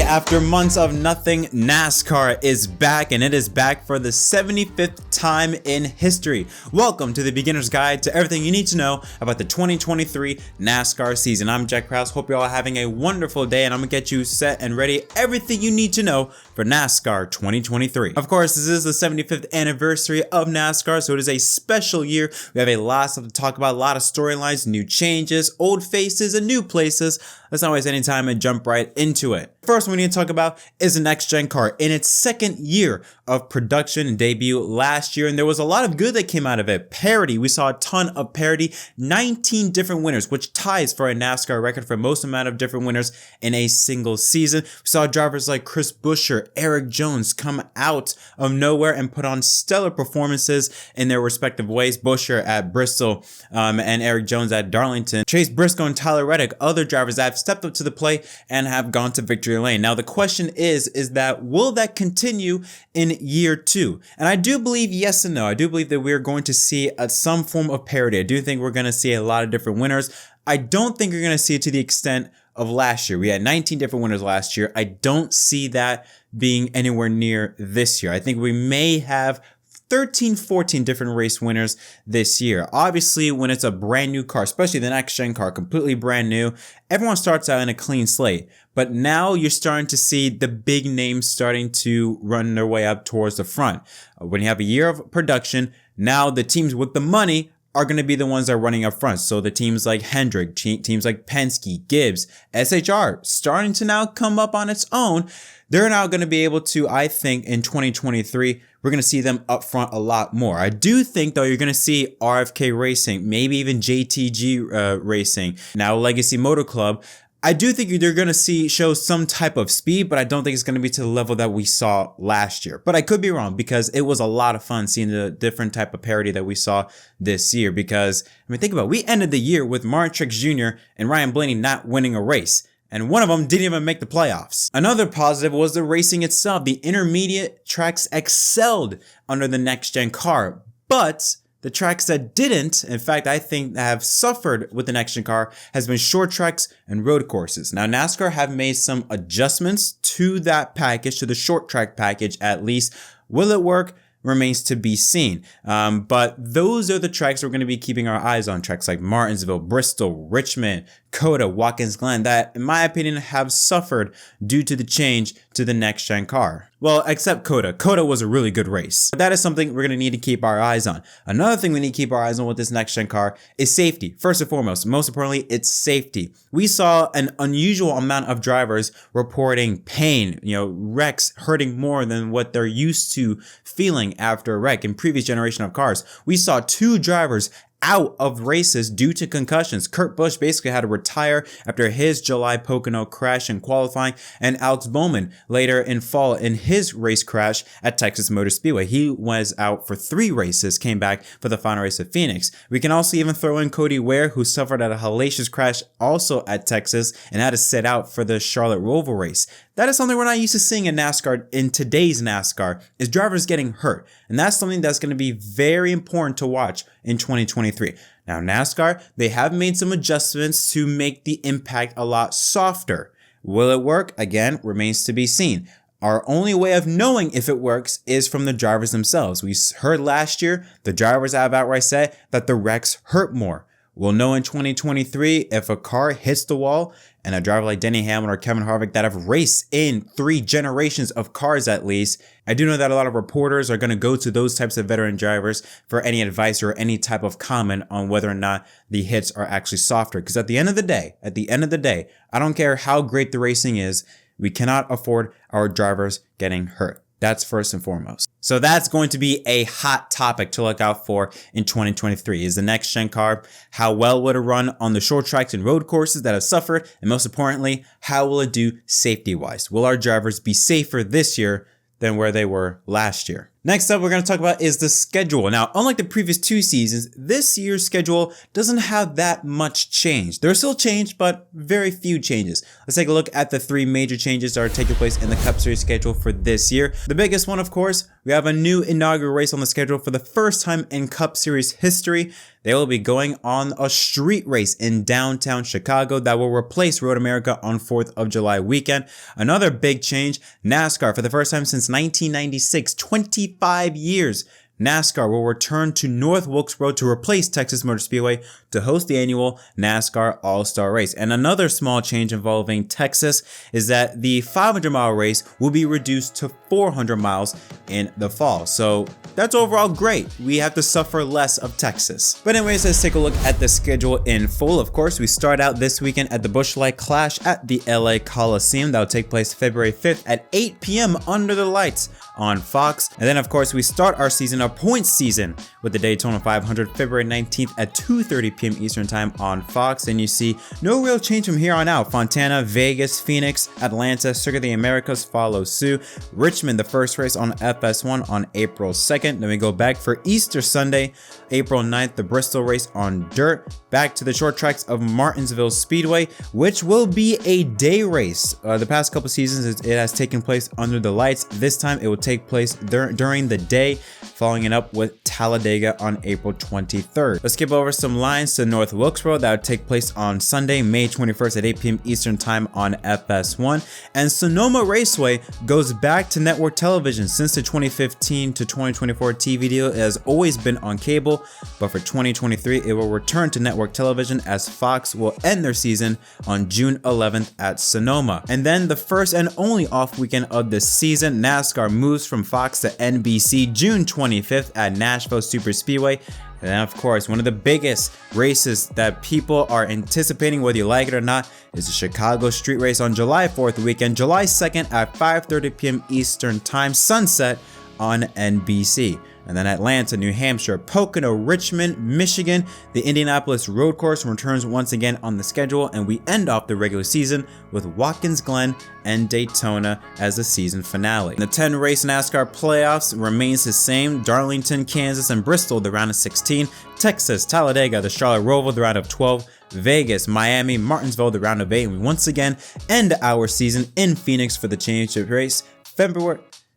after months of nothing, NASCAR is back, and it is back for the 75th time in history. Welcome to the beginner's guide to everything you need to know about the 2023 NASCAR season. I'm Jack Krause. Hope you're all having a wonderful day, and I'm gonna get you set and ready, everything you need to know for NASCAR 2023. Of course, this is the 75th anniversary of NASCAR, so it is a special year. We have a lot to talk about, a lot of storylines, new changes, old faces, and new places. Let's not waste any time and jump right into it. First one we need to talk about is the next gen car in its second year of production and debut last year, and there was a lot of good that came out of it. Parity, we saw a ton of parity, 19 different winners, which ties for a NASCAR record for most amount of different winners in a single season. We saw drivers like Chris Buescher, Eric Jones come out of nowhere and put on stellar performances in their respective ways. Buescher at Bristol and Eric Jones at Darlington. Chase Briscoe and Tyler Reddick, other drivers that have stepped up to the plate and have gone to victory lane. Now the question is that will that continue in year two? And I do believe yes and no. I do believe that we're going to see some form of parity. I do think we're going to see a lot of different winners. I don't think you're going to see it to the extent of last year. We had 19 different winners last year. I don't see that being anywhere near this year. I think we may have 13, 14 different race winners this year. Obviously, when it's a brand new car, especially the next gen car, completely brand new, everyone starts out in a clean slate. But now you're starting to see the big names starting to run their way up towards the front. When you have a year of production, now the teams with the money are going to be the ones that are running up front. So the teams like Hendrick, teams like Penske, Gibbs, SHR, starting to now come up on its own. They're now going to be able to, I think, in 2023, we're going to see them up front a lot more. I do think, though, you're going to see RFK Racing, maybe even JTG Racing, now Legacy Motor Club. I do think they're going to show some type of speed, but I don't think it's going to be to the level that we saw last year. But I could be wrong, because it was a lot of fun seeing the different type of parity that we saw this year. Because, I mean, think about it. We ended the year with Martin Truex Jr. and Ryan Blaney not winning a race, and one of them didn't even make the playoffs. Another positive was the racing itself. The intermediate tracks excelled under the next gen car, but the tracks that didn't, in fact, I think have suffered with the next gen car, has been short tracks and road courses. Now, NASCAR have made some adjustments to that package, to the short track package at least. Will it work? Remains to be seen. But those are the tracks we're going to be keeping our eyes on. Tracks like Martinsville, Bristol, Richmond, Coda, Watkins Glen, that, in my opinion, have suffered due to the change to the next gen car. Well, except Coda. Coda was a really good race. That is something we're going to need to keep our eyes on. Another thing we need to keep our eyes on with this next gen car is safety. First and foremost, most importantly, it's safety. We saw an unusual amount of drivers reporting pain, wrecks hurting more than what they're used to feeling after a wreck in previous generation of cars. We saw 2 drivers out of races due to concussions. Kurt Busch basically had to retire after his July Pocono crash in qualifying, and Alex Bowman later in fall in his race crash at Texas Motor Speedway. He was out for 3 races, came back for the final race at Phoenix. We can also even throw in Cody Ware, who suffered at a hellacious crash also at Texas and had to sit out for the Charlotte Roval race. That is something we're not used to seeing in NASCAR, in today's NASCAR, is drivers getting hurt. And that's something that's going to be very important to watch in 2023. Now, NASCAR, they have made some adjustments to make the impact a lot softer. Will it work? Again, remains to be seen. Our only way of knowing if it works is from the drivers themselves. We heard last year, the drivers have outright said that the wrecks hurt more. We'll know in 2023 if a car hits the wall, and a driver like Denny Hamlin or Kevin Harvick that have raced in 3 generations of cars at least. I do know that a lot of reporters are going to go to those types of veteran drivers for any advice or any type of comment on whether or not the hits are actually softer. Because at the end of the day, I don't care how great the racing is, we cannot afford our drivers getting hurt. That's first and foremost. So that's going to be a hot topic to look out for in 2023. Is the next gen car, how well will it run on the short tracks and road courses that have suffered? And most importantly, how will it do safety wise? Will our drivers be safer this year than where they were last year? Next up, we're going to talk about is the schedule. Now, unlike the previous 2 seasons, this year's schedule doesn't have that much change. There's still change, but very few changes. Let's take a look at the 3 major changes that are taking place in the Cup Series schedule for this year. The biggest one, of course, we have a new inaugural race on the schedule for the first time in Cup Series history. They will be going on a street race in downtown Chicago that will replace Road America on 4th of July weekend. Another big change, NASCAR for the first time since 1996, 25 years. NASCAR will return to North Wilkesboro to replace Texas Motor Speedway to host the annual NASCAR All-Star Race. And another small change involving Texas is that the 500-mile race will be reduced to 400 miles in the fall. So that's overall great. We have to suffer less of Texas. But anyways, let's take a look at the schedule in full. Of course, we start out this weekend at the Busch Light Clash at the LA Coliseum. That will take place February 5th at 8 p.m. under the lights on Fox. And then of course we start our season, our points season, with the Daytona 500 February 19th at 2:30 p.m. Eastern time on Fox. And you see no real change from here on out. Fontana, Vegas, Phoenix, Atlanta, Circuit of the Americas follow suit. Richmond, the first race on FS1 on April 2nd. Then we go back for Easter Sunday, April 9th, the Bristol race on dirt. Back to the short tracks of Martinsville Speedway, which will be a day race. The past couple seasons it has taken place under the lights. This time it will take place during the day, following it up with Talladega on April 23rd. Let's skip over some lines to North Wilkesboro. That would take place on Sunday, May 21st at 8 p.m. Eastern time on FS1. And Sonoma Raceway goes back to network television. Since the 2015 to 2024 TV deal, it has always been on cable, but for 2023 it will return to network television as Fox will end their season on June 11th at Sonoma. And then the first and only off weekend of the season, NASCAR moves from Fox to NBC June 25th at Nashville Super Speedway. And then of course, one of the biggest races that people are anticipating, whether you like it or not, is the Chicago Street Race on July 4th weekend, July 2nd at 5:30 p.m. Eastern time, sunset on NBC. And then Atlanta, New Hampshire, Pocono, Richmond, Michigan, the Indianapolis Road Course returns once again on the schedule, and we end off the regular season with Watkins Glen and Daytona as the season finale. The 10-race NASCAR playoffs remains the same. Darlington, Kansas, and Bristol, the round of 16. Texas, Talladega, the Charlotte Roval, the round of 12. Vegas, Miami, Martinsville, the round of 8. And we once again end our season in Phoenix for the championship race,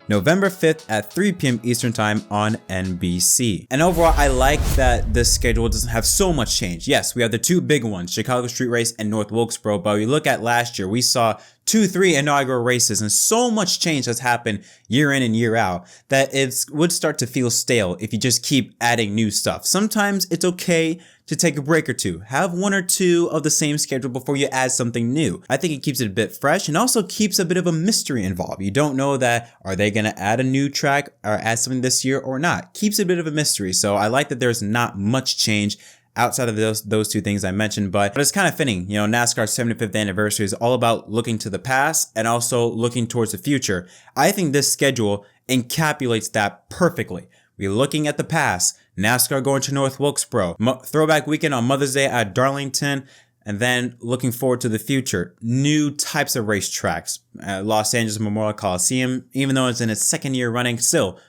November 5th at 3 p.m. Eastern time on NBC. And overall, I like that this schedule doesn't have so much change. Yes, we have the two big ones, Chicago Street Race and North Wilkesboro, but we look at last year, we saw 2-3 inaugural races, and so much change has happened year in and year out that it would start to feel stale if you just keep adding new stuff. Sometimes it's okay to take a break or two. Have one or two of the same schedule before you add something new. I think it keeps it a bit fresh and also keeps a bit of a mystery involved. You don't know that, are they gonna add a new track or add something this year or not? Keeps it a bit of a mystery. So I like that there's not much change outside of those two things I mentioned, but it's kind of fitting. You know, NASCAR's 75th anniversary is all about looking to the past and also looking towards the future. I think this schedule encapsulates that perfectly. We're looking at the past, NASCAR going to North Wilkesboro, throwback weekend on Mother's Day at Darlington, and then looking forward to the future, new types of racetracks. Los Angeles Memorial Coliseum, even though it's in its second year running, still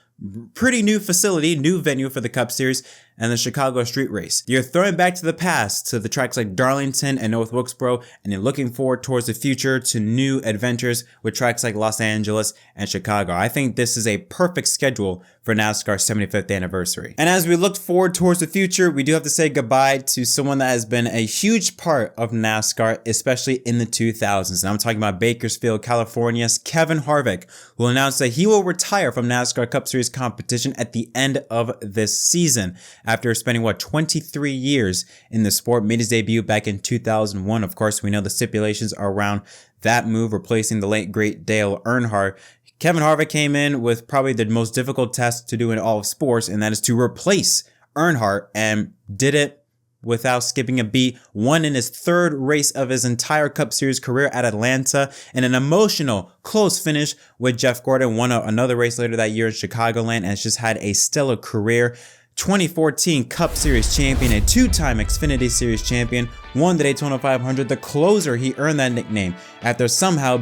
pretty new facility, new venue for the Cup Series, and the Chicago Street Race. You're throwing back to the past, to the tracks like Darlington and North Wilkesboro, and you're looking forward towards the future to new adventures with tracks like Los Angeles and Chicago. I think this is a perfect schedule for NASCAR's 75th anniversary. And as we look forward towards the future, we do have to say goodbye to someone that has been a huge part of NASCAR, especially in the 2000s. And I'm talking about Bakersfield, California's Kevin Harvick, who announced that he will retire from NASCAR Cup Series competition at the end of this season. After spending, 23 years in the sport, made his debut back in 2001. Of course, we know the stipulations around that move, replacing the late, great Dale Earnhardt. Kevin Harvick came in with probably the most difficult task to do in all of sports, and that is to replace Earnhardt, and did it without skipping a beat. Won in his third race of his entire Cup Series career at Atlanta, and an emotional, close finish with Jeff Gordon. Won another race later that year in Chicagoland, and has just had a stellar career. 2014 Cup Series champion, a two-time Xfinity Series champion, won the Daytona 500, the closer. He earned that nickname after somehow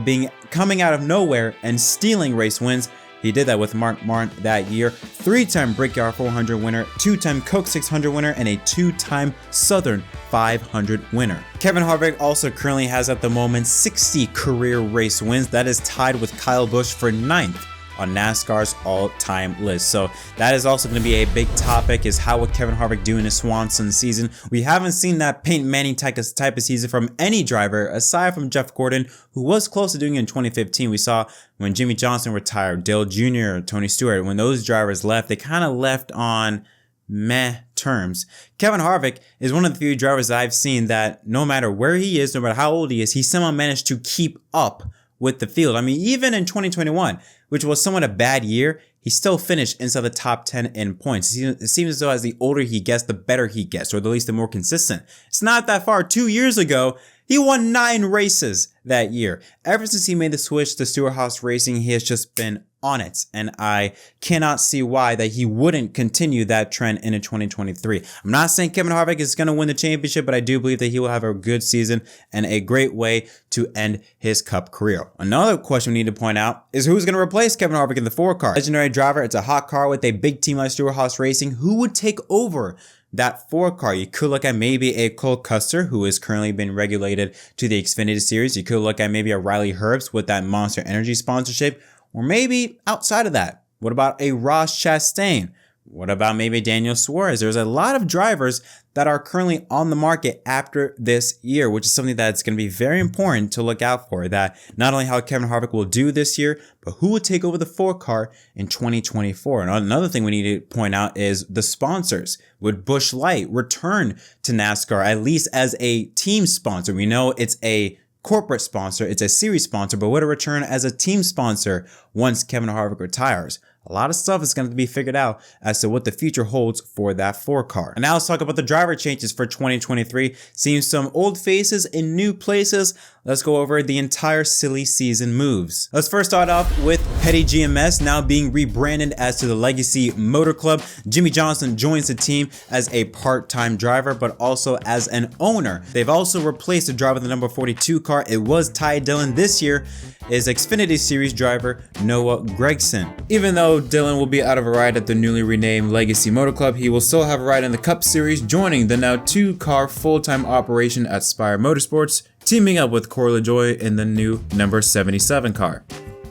coming out of nowhere and stealing race wins. He did that with Mark Martin that year. Three-time Brickyard 400 winner, two-time Coke 600 winner, and a two-time Southern 500 winner. Kevin Harvick also currently has at the moment 60 career race wins. That is tied with Kyle Busch for 9th on NASCAR's all-time list. So that is also going to be a big topic, is how would Kevin Harvick do in his Swanson season. We haven't seen that Peyton Manning type of season from any driver aside from Jeff Gordon, who was close to doing it in 2015. We saw when Jimmy Johnson retired, Dale Jr., Tony Stewart, when those drivers left, they kind of left on meh terms. Kevin Harvick is one of the few drivers that I've seen that no matter where he is, no matter how old he is, he somehow managed to keep up with the field. I mean, even in 2021, which was somewhat a bad year, he still finished inside the top 10 in points. It seems as though as the older he gets, the better he gets, or at least the more consistent. It's not that far. 2 years ago, he won 9 races that year. Ever since he made the switch to Stewart-Haas Racing, he has just been on it, and I cannot see why that he wouldn't continue that trend into 2023. I'm not saying Kevin Harvick is going to win the championship, but I do believe that he will have a good season and a great way to end his Cup career. Another question we need to point out is who's going to replace Kevin Harvick in the 4 car. Legendary driver, it's a hot car with a big team like Stewart-Haas Racing. Who would take over that 4 car? You could look at maybe a Cole Custer, who is currently being regulated to the Xfinity Series. You could look at maybe a Riley Herbst with that Monster Energy sponsorship. Or maybe outside of that, what about a Ross Chastain? What about maybe Daniel Suarez? There's a lot of drivers that are currently on the market after this year, which is something that's going to be very important to look out for. That not only how Kevin Harvick will do this year, but who will take over the 4 car in 2024. And another thing we need to point out is the sponsors. Would Busch Light return to NASCAR, at least as a team sponsor? We know it's a corporate sponsor, it's a series sponsor, but would it return as a team sponsor once Kevin Harvick retires? A lot of stuff is going to be figured out as to what the future holds for that 4 car. And now let's talk about the driver changes for 2023. Seeing some old faces in new places. Let's go over the entire silly season moves. Let's first start off with Petty GMS, now being rebranded as to the Legacy Motor Club. Jimmy Johnson joins the team as a part-time driver, but also as an owner. They've also replaced the driver of the number 42 car. It was Ty Dillon. This year is Xfinity Series driver Noah Gragson. Even though Dillon will be out of a ride at the newly renamed Legacy Motor Club, he will still have a ride in the Cup Series, joining the now 2-car full-time operation at Spire Motorsports, teaming up with Corey LaJoie in the new number 77 car.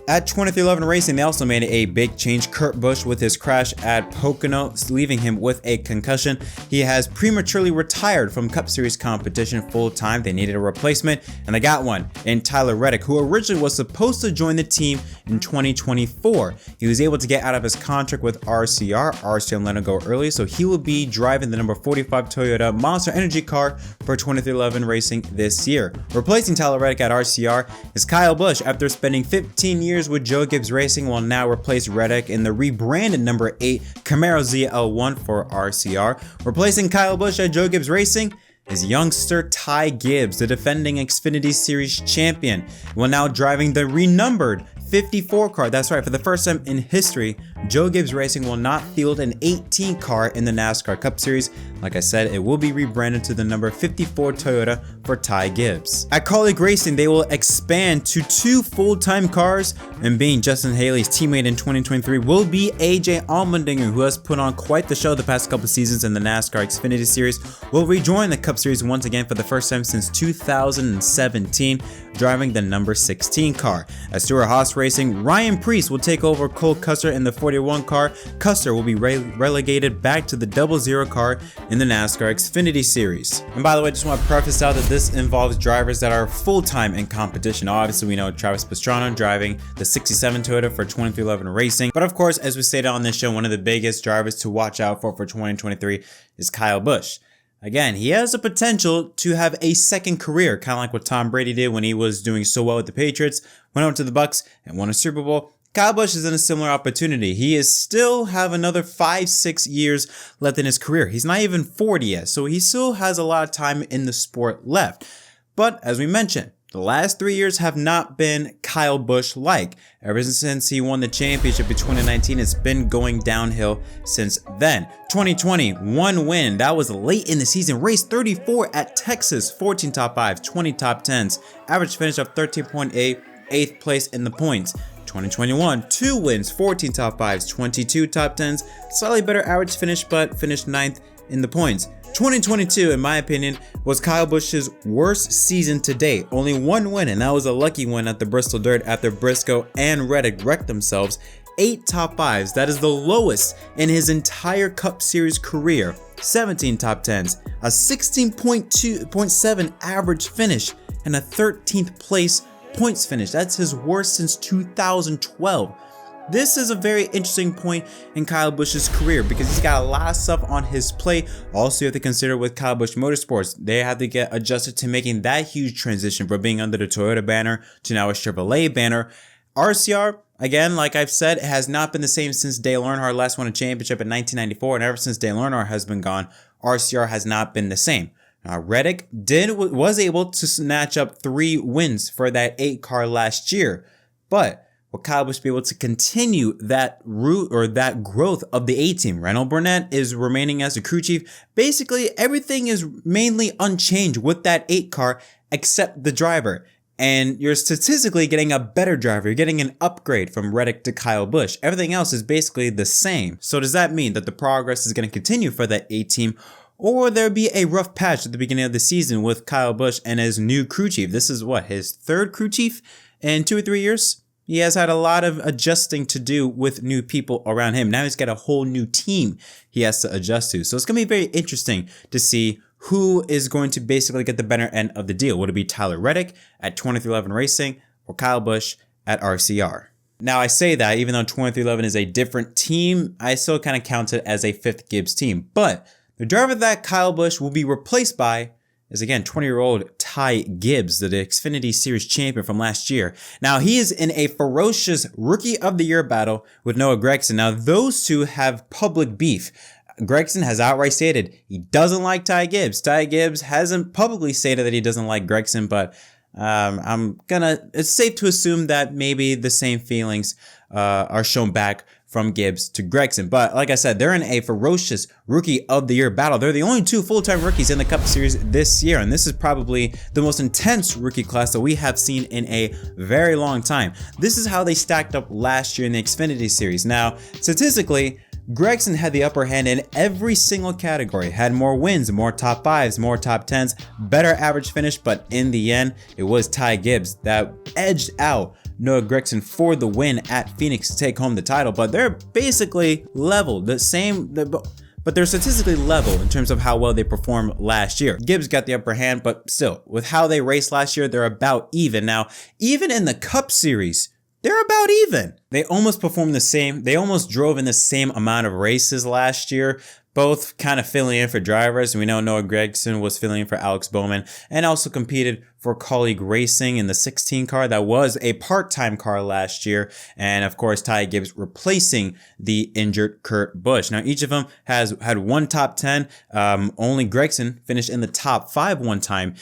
At 2311 Racing, they also made a big change. Kurt Busch, with his crash at Pocono, leaving him with a concussion. He has prematurely retired from Cup Series competition full-time. They needed a replacement, and they got one in Tyler Reddick, who originally was supposed to join the team in 2024. He was able to get out of his contract with RCR. RCR let him go early, so he will be driving the number 45 Toyota Monster Energy car for 2311 Racing this year. Replacing Tyler Reddick at RCR is Kyle Busch. After spending 15 years with Joe Gibbs Racing, will now replace Reddick in the rebranded number 8 Camaro ZL1 for RCR. Replacing Kyle Busch at Joe Gibbs Racing is youngster Ty Gibbs, the defending Xfinity Series champion, while now driving the renumbered 54 car. That's right, for the first time in history, Joe Gibbs Racing will not field an 18 car in the NASCAR Cup Series. Like I said, it will be rebranded to the number 54 Toyota for Ty Gibbs. At Colleague Racing, they will expand to 2 full-time cars, and being Justin Haley's teammate in 2023 will be AJ Allmendinger, who has put on quite the show the past couple seasons in the NASCAR Xfinity Series, will rejoin the Cup Series once again for the first time since 2017, driving the number 16 car. At Stewart-Haas Racing, Ryan Preece will take over Cole Custer in the 41 car. Custer will be relegated back to the 00 car in the NASCAR Xfinity Series. And by the way, I just want to preface out that this involves drivers that are full-time in competition. Obviously, we know Travis Pastrana driving the 67 Toyota for 2311 Racing. But of course, as we stated on this show, one of the biggest drivers to watch out for 2023 is Kyle Busch. Again, he has the potential to have a second career, kind of like what Tom Brady did when he was doing so well with the Patriots, went over to the Bucks and won a Super Bowl. Kyle Busch is in a similar opportunity. He is still have another 5-6 years left in his career. He's not even 40 yet, so he still has a lot of time in the sport left. But as we mentioned, the last 3 years have not been Kyle Busch-like. Ever since he won the championship in 2019, it's been going downhill since then. 2020, 1 win. That was late in the season. Race 34 at Texas, 14 top 5s, 20 top 10s. Average finish of 13.8, 8th place in the points. 2021, 2 wins, 14 top 5s, 22 top 10s. Slightly better average finish, but finished 9th in the points. 2022, in my opinion, was Kyle Busch's worst season to date. Only 1 win, and that was a lucky win at the Bristol Dirt after Briscoe and Reddick wrecked themselves 8 top 5s. That is the lowest in his entire Cup Series career. 17 top 10s, a 16.7 average finish, and a 13th place points finish. That's his worst since 2012. This is a very interesting point in Kyle Busch's career because he's got a lot of stuff on his plate. Also, you have to consider with Kyle Busch Motorsports, they have to get adjusted to making that huge transition from being under the Toyota banner to now a Chevrolet banner. RCR, again, like I've said, has not been the same since Dale Earnhardt last won a championship in 1994, and ever since Dale Earnhardt has been gone, RCR has not been the same. Reddick was able to snatch up 3 wins for that 8 car last year, but will Kyle Busch be able to continue that route or that growth of the A team? Randall Burnett is remaining as the crew chief. Basically, everything is mainly unchanged with that 8 car except the driver. And you're statistically getting a better driver. You're getting an upgrade from Reddick to Kyle Busch. Everything else is basically the same. So does that mean that the progress is going to continue for that A team? Or will there be a rough patch at the beginning of the season with Kyle Busch and his new crew chief? This is what, his 3rd crew chief in 2 or 3 years? He has had a lot of adjusting to do with new people around him. Now he's got a whole new team he has to adjust to. So it's going to be very interesting to see who is going to basically get the better end of the deal. Would it be Tyler Reddick at 2311 Racing or Kyle Busch at RCR? Now I say that even though 2311 is a different team, I still kind of count it as a 5th Gibbs team. But the driver that Kyle Busch will be replaced by is again 20-year-old Ty Gibbs, the Xfinity Series champion from last year. Now he is in a ferocious Rookie of the Year battle with Noah Gragson. Now those two have public beef. Gragson has outright stated he doesn't like Ty Gibbs. Ty Gibbs hasn't publicly stated that he doesn't like Gragson, but it's safe to assume that maybe the same feelings are shown back from Gibbs to Gragson. But like I said, they're in a ferocious Rookie of the Year battle. They're the only 2 full-time rookies in the Cup Series this year, and this is probably the most intense rookie class that we have seen in a very long time. This is how they stacked up last year in the Xfinity Series. Now, statistically, Gragson had the upper hand in every single category, had more wins, more top 5s, more top 10s, better average finish, but in the end, it was Ty Gibbs that edged out Noah Gragson for the win at Phoenix to take home the title. But they're basically level, but they're statistically level in terms of how well they performed last year. Gibbs got the upper hand, but still, with how they raced last year, they're about even. Now, even in the Cup Series, they're about even. They almost performed the same. They almost drove in the same amount of races last year, both kind of filling in for drivers. We know Noah Gragson was filling in for Alex Bowman and also competed for Colleague Racing in the 16 car. That was a part-time car last year. And of course, Ty Gibbs replacing the injured Kurt Busch. Now, each of them has had 1 top 10. Only Gragson finished in the top 5 one time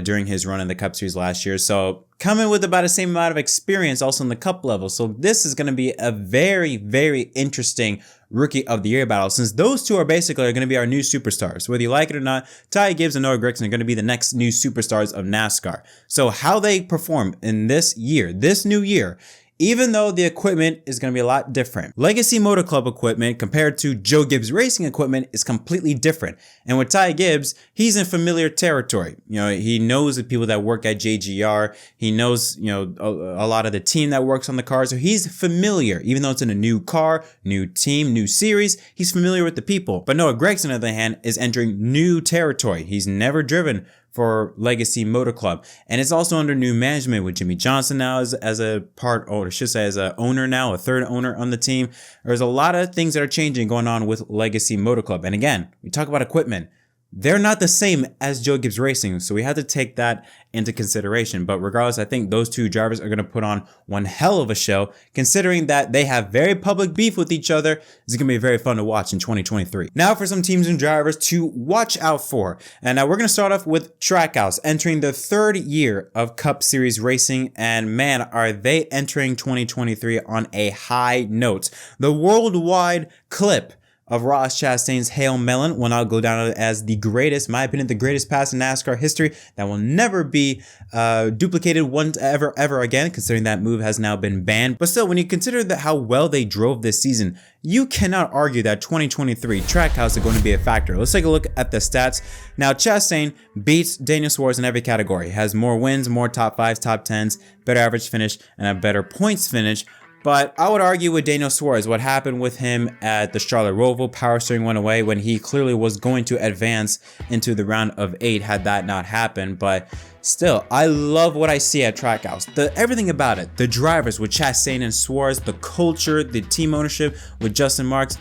during his run in the Cup Series last year. So coming with about the same amount of experience also in the Cup level. So this is going to be a very, very interesting Rookie of the Year battle, since those two are basically going to be our new superstars. Whether you like it or not, Ty Gibbs and Noah Gragson are going to be the next new superstars of NASCAR. So how they perform in this year, this new year, even though the equipment is going to be a lot different. Legacy Motor Club equipment compared to Joe Gibbs Racing equipment is completely different. And with Ty Gibbs, he's in familiar territory. You know, he knows the people that work at JGR. He knows, you know, a lot of the team that works on the car. So he's familiar, even though it's in a new car, new team, new series, he's familiar with the people. But Noah Gragson, on the other hand, is entering new territory. He's never driven for Legacy Motor Club, and it's also under new management with Jimmy Johnson now as a part, or I should say as a owner now, a 3rd owner on the team. There's a lot of things that are changing going on with Legacy Motor Club. And again, we talk about equipment. They're not the same as Joe Gibbs Racing, so we have to take that into consideration. But regardless, I think those two drivers are going to put on one hell of a show, considering that they have very public beef with each other. It's going to be very fun to watch in 2023. Now for some teams and drivers to watch out for. And now we're going to start off with Trackhouse, entering the 3rd year of Cup Series racing. And man, are they entering 2023 on a high note. The worldwide clip of Ross Chastain's Hail Melon will now go down as the greatest, in my opinion, the greatest pass in NASCAR history that will never be duplicated ever again, considering that move has now been banned. But still, when you consider how well they drove this season, you cannot argue that 2023 Trackhouse is going to be a factor. Let's take a look at the stats. Now, Chastain beats Daniel Suarez in every category, has more wins, more top 5s, top 10s, better average finish, and a better points finish. But I would argue with Daniel Suarez, what happened with him at the Charlotte Roval, power steering went away when he clearly was going to advance into the round of 8 had that not happened. But still, I love what I see at Trackhouse. Everything about it, the drivers with Chastain and Suarez, the culture, the team ownership with Justin Marks,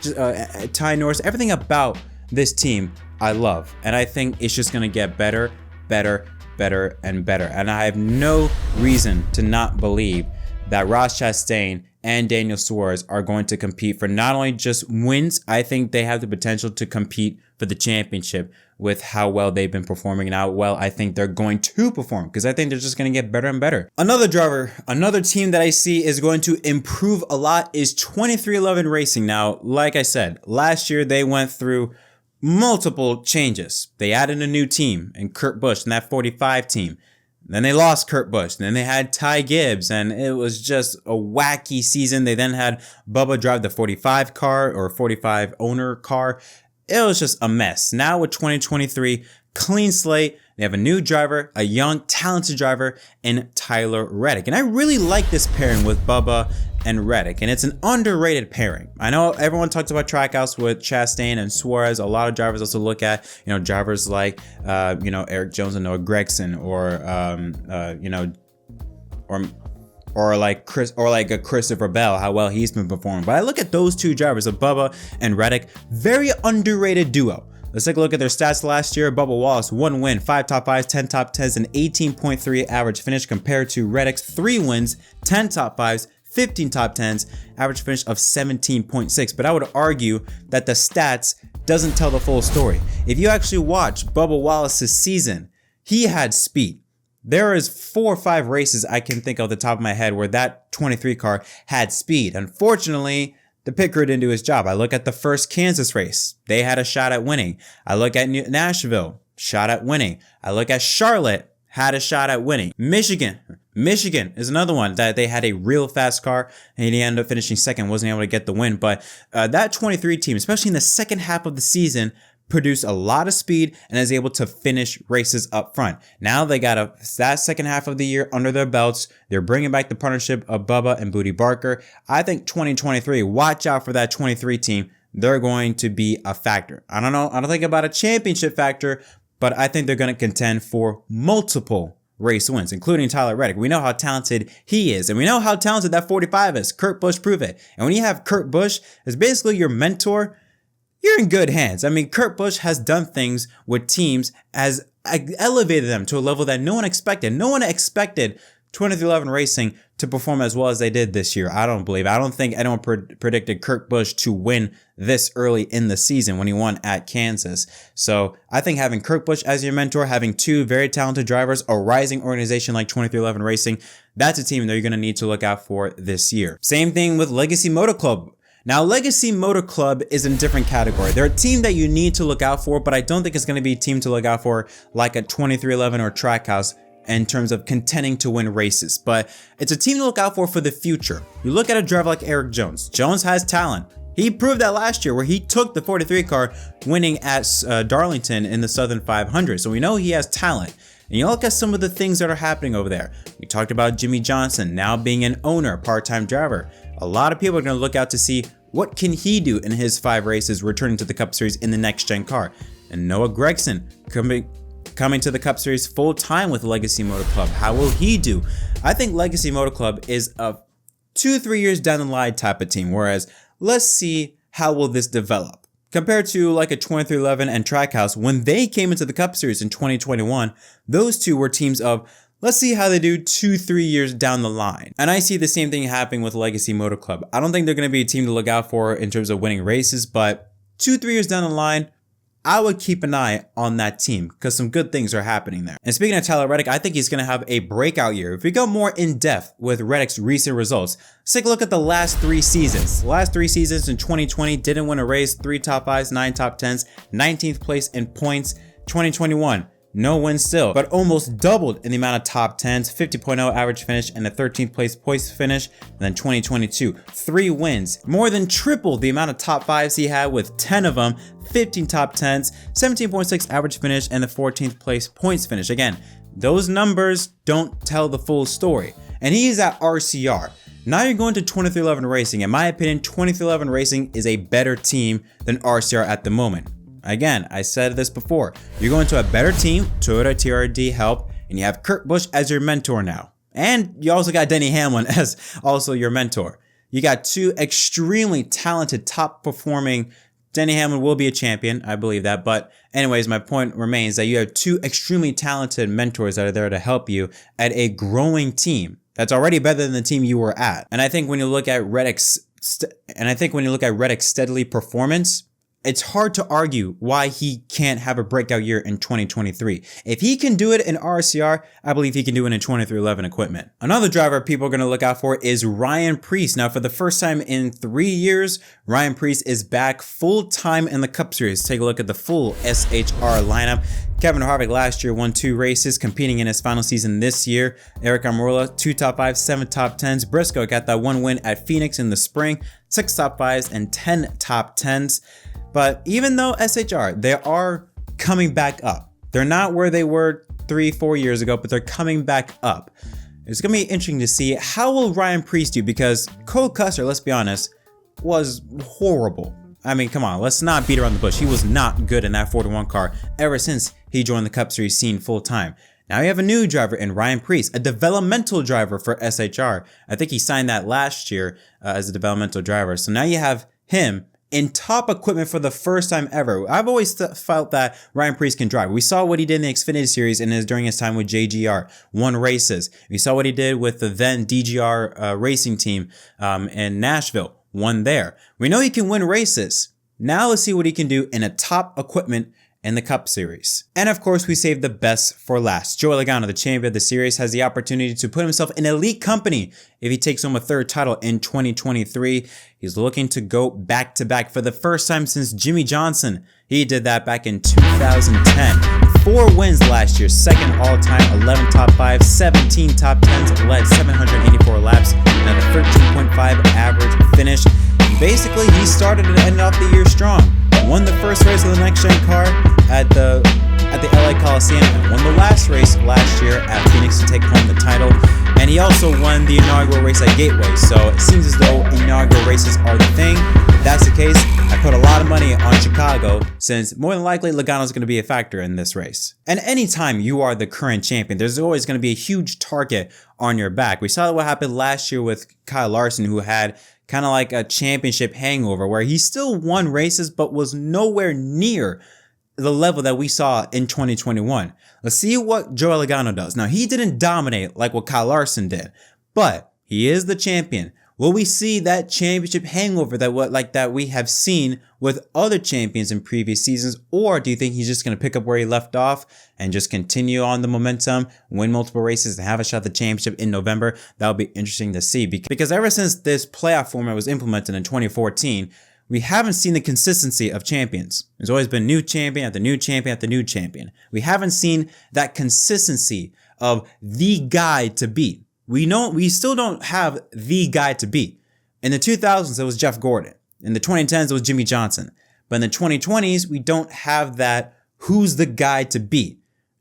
Ty Norris, everything about this team I love. And I think it's just going to get better, better, better, and better. And I have no reason to not believe that Ross Chastain and Daniel Suarez are going to compete for not only just wins, I think they have the potential to compete for the championship with how well they've been performing and how well I think they're going to perform, because I think they're just going to get better and better. Another driver, another team that I see is going to improve a lot is 23XI Racing. Now, like I said, last year they went through multiple changes. They added a new team and Kurt Busch and that 45 team. Then they lost Kurt Busch. Then they had Ty Gibbs, and it was just a wacky season. They then had Bubba drive the 45 car or 45 owner car. It was just a mess. Now with 2023, clean slate. They have a new driver, a young, talented driver in Tyler Reddick. And I really like this pairing with Bubba and Reddick, and it's an underrated pairing. I know everyone talks about Trackhouse with Chastain and Suarez. A lot of drivers also look at, drivers like, Eric Jones and Noah Gragson, or like a Christopher Bell, how well he's been performing. But I look at those two drivers, of Bubba and Reddick, very underrated duo. Let's take a look at their stats last year. Bubba Wallace, 1 win, 5 top 5s, 10 top 10s, and 18.3 average finish compared to Reddick's 3 wins, 10 top 5s, 15 top 10s, average finish of 17.6. But I would argue that the stats doesn't tell the full story. If you actually watch Bubba Wallace's season, he had speed. There is 4 or 5 races I can think of the top of my head where that 23 car had speed. Unfortunately, the pit crew didn't do his job. I look at the first Kansas race. They had a shot at winning. I look at Nashville, shot at winning. I look at Charlotte, had a shot at winning. Michigan is another one that they had a real fast car and he ended up finishing second, wasn't able to get the win. But that 23 team, especially in the second half of the season, produced a lot of speed and is able to finish races up front. Now they got that second half of the year under their belts. They're bringing back the partnership of Bubba and Booty Barker. I think 2023, watch out for that 23 team. They're going to be a factor. I don't think about a championship factor, but I think they're going to contend for multiple race wins, including Tyler Reddick. We know how talented he is, and we know how talented that 45 is. Kurt Busch proved it. And when you have Kurt Busch as basically your mentor, you're in good hands. I mean, Kurt Busch has done things with teams, has elevated them to a level that no one expected. No one expected 23XI Racing to perform as well as they did this year. I don't think anyone predicted Kurt Busch to win this early in the season when he won at Kansas. So I think having Kurt Busch as your mentor, having 2 very talented drivers, a rising organization like 23XI Racing, that's a team that you're going to need to look out for this year. Same thing with Legacy Motor Club. Now, Legacy Motor Club is in a different category. They're a team that you need to look out for, but I don't think it's going to be a team to look out for like a 23XI or Trackhouse in terms of contending to win races. But it's a team to look out for the future. You look at a driver like Eric Jones. Jones has talent. He proved that last year where he took the 43 car, winning at Darlington in the Southern 500. So we know he has talent. And you look at some of the things that are happening over there. We talked about Jimmy Johnson now being an owner, part-time driver. A lot of people are going to look out to see what can he do in his 5 races returning to the Cup Series in the next-gen car. And Noah Gragson coming to the Cup Series full-time with Legacy Motor Club. How will he do? I think Legacy Motor Club is a 2-3 years down the line type of team, whereas let's see how will this develop. Compared to like a 23XI and Trackhouse, when they came into the Cup Series in 2021, those two were teams of, let's see how they do 2-3 years down the line. And I see the same thing happening with Legacy Motor Club. I don't think they're going to be a team to look out for in terms of winning races, but 2-3 years down the line, I would keep an eye on that team because some good things are happening there. And speaking of Tyler Reddick, I think he's going to have a breakout year. If we go more in depth with Reddick's recent results, let's take a look at the last 3 seasons. The last 3 seasons in 2020, didn't win a race, 3 top 5s, 9 top 10s, 19th place in points. 2021, no wins still, but almost doubled in the amount of top 10s, 50.0 average finish and a 13th place points finish. And then 2022, 3 wins, more than triple the amount of top 5s he had with 10 of them, 15 top 10s, 17.6 average finish and the 14th place points finish. Again, those numbers don't tell the full story. And he's at RCR. Now you're going to 2311 Racing. In my opinion, 2311 Racing is a better team than RCR at the moment. Again, I said this before. You're going to a better team, Toyota TRD help, and you have Kurt Busch as your mentor now. And you also got Denny Hamlin as also your mentor. You got two extremely talented, top performing. Denny Hamlin will be a champion, I believe that. But anyways, my point remains that you have two extremely talented mentors that are there to help you at a growing team that's already better than the team you were at. And I think when you look at Reddick's steadily performance, it's hard to argue why he can't have a breakout year in 2023. If he can do it in RCR, I believe he can do it in 2311 equipment. Another driver people are going to look out for is Ryan Preece. Now, for the first time in 3 years, Ryan Preece is back full-time in the Cup Series. Take a look at the full SHR lineup. Kevin Harvick last year won 2 races, competing in his final season this year. Eric Almirola, 2 top 5s, 7 top 10s. Briscoe got that 1 win at Phoenix in the spring, 6 top 5s, and 10 top 10s. But even though SHR, they are coming back up. They're not where they were 3-4 years ago, but they're coming back up. It's going to be interesting to see how will Ryan Preece do, because Cole Custer, let's be honest, was horrible. I mean, come on, let's not beat around the bush. He was not good in that 41 car ever since he joined the Cup Series scene full time. Now you have a new driver in Ryan Preece, a developmental driver for SHR. I think he signed that last year as a developmental driver. So now you have him in top equipment for the first time ever. I've always felt that Ryan Preece can drive. We saw what he did in the Xfinity Series during his time with JGR, won races. We saw what he did with the then DGR racing team in Nashville, won there. We know he can win races. Now let's see what he can do in a top equipment in the Cup Series. And of course, we saved the best for last. Joey Logano, the champion of the series, has the opportunity to put himself in elite company if he takes home a 3rd title in 2023. He's looking to go back-to-back for the first time since Jimmy Johnson. He did that back in 2010. 4 wins last year, 2nd all-time, 11 top 5s, 17 top 10s, led 784 laps, and had a 13.5 average finish. Basically, he started and ended off the year strong. Won the first race of the next-gen car at the LA Coliseum, and won the last race last year at Phoenix to take home the title. And he also won the inaugural race at Gateway. So it seems as though inaugural races are the thing. If that's the case, I put a lot of money on Chicago, since more than likely Logano's going to be a factor in this race. And anytime you are the current champion, there's always going to be a huge target on your back. We saw what happened last year with Kyle Larson, who had kind of like a championship hangover, where he still won races but was nowhere near the level that we saw in 2021. Let's see what Joey Logano does. Now, he didn't dominate like what Kyle Larson did, but he is the champion. Will we see that championship hangover that we have seen with other champions in previous seasons? Or do you think he's just going to pick up where he left off and just continue on the momentum, win multiple races, and have a shot at the championship in November? That'll be interesting to see, because ever since this playoff format was implemented in 2014, we haven't seen the consistency of champions. There's always been new champion after new champion after new champion. We haven't seen that consistency of the guy to beat. We still don't have the guy to beat. In the 2000s, it was Jeff Gordon. In the 2010s, it was Jimmy Johnson. But in the 2020s, we don't have that who's the guy to beat.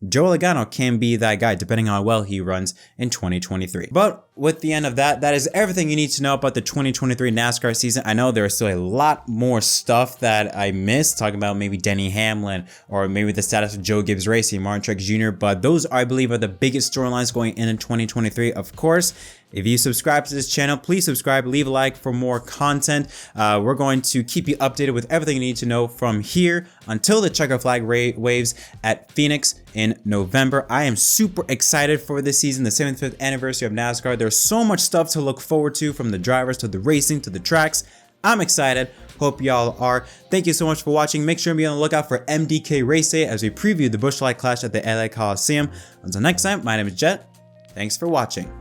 Joey Logano can be that guy depending on how well he runs in 2023. But with the end of that is everything you need to know about the 2023 NASCAR season. I know there is still a lot more stuff that I missed, talking about maybe Denny Hamlin or maybe the status of Joe Gibbs Racing, Martin Truex Jr., but those, I believe, are the biggest storylines going in 2023. Of course, if you subscribe to this channel, please subscribe, leave a like for more content. We're going to keep you updated with everything you need to know from here until the checker flag waves at Phoenix in November. I am super excited for this season, the 75th anniversary of NASCAR. There's so much stuff to look forward to, from the drivers to the racing to the tracks. I'm excited. Hope y'all are. Thank you so much for watching. Make sure to be on the lookout for MDK Race Day as we preview the Busch Light Clash at the LA Coliseum. Until next time, my name is Jet. Thanks for watching.